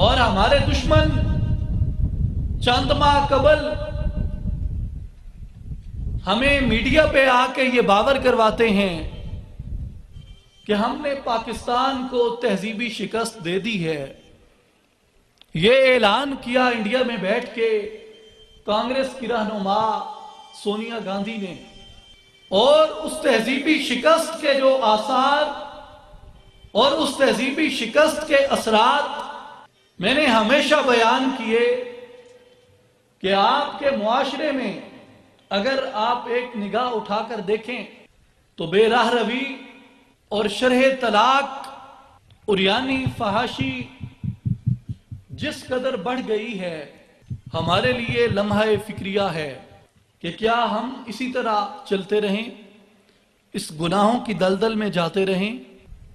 اور ہمارے دشمن چند ماہ قبل ہمیں میڈیا پہ آ کے یہ باور کرواتے ہیں کہ ہم نے پاکستان کو تہذیبی شکست دے دی ہے۔ یہ اعلان کیا انڈیا میں بیٹھ کے کانگریس کی رہنما سونیا گاندھی نے، اور اس تہذیبی شکست کے جو آثار اور اس تہذیبی شکست کے اثرات میں نے ہمیشہ بیان کیے کہ آپ کے معاشرے میں اگر آپ ایک نگاہ اٹھا کر دیکھیں تو بے راہ روی اور شرح طلاق اور یعنی فحاشی جس قدر بڑھ گئی ہے، ہمارے لیے لمحہ فکریہ ہے کہ کیا ہم اسی طرح چلتے رہیں، اس گناہوں کی دلدل میں جاتے رہیں،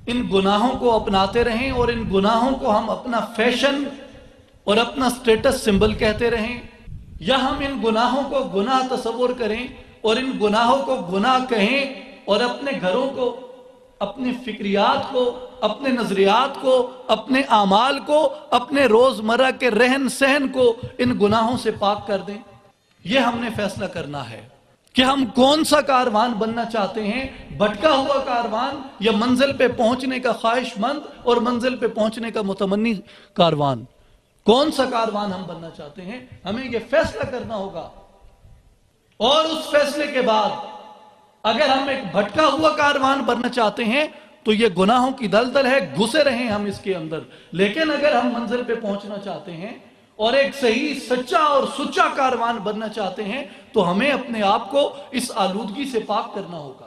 ان گناہوں کو اپناتے رہیں اور ان گناہوں کو ہم اپنا فیشن اور اپنا سٹیٹس سمبل کہتے رہیں، یا ہم ان گناہوں کو گناہ تصور کریں اور ان گناہوں کو گناہ کہیں اور اپنے گھروں کو، اپنے فکریات کو، اپنے نظریات کو، اپنے اعمال کو، اپنے روزمرہ کے رہن سہن کو ان گناہوں سے پاک کر دیں۔ یہ ہم نے فیصلہ کرنا ہے کہ ہم کون سا کاروان بننا چاہتے ہیں، بھٹکا ہوا کاروان یا منزل پہ پہنچنے کا خواہش مند اور منزل پہ پہنچنے کا متمنی کاروان۔ کون سا کاروان ہم بننا چاہتے ہیں، ہمیں یہ فیصلہ کرنا ہوگا۔ اور اس فیصلے کے بعد اگر ہم ایک بھٹکا ہوا کاروان بننا چاہتے ہیں تو یہ گناہوں کی دلدل ہے، گھسے رہیں ہم اس کے اندر، لیکن اگر ہم منزل پہ پہنچنا چاہتے ہیں اور ایک صحیح سچا اور سچا کاروان بننا چاہتے ہیں تو ہمیں اپنے آپ کو اس آلودگی سے پاک کرنا ہوگا۔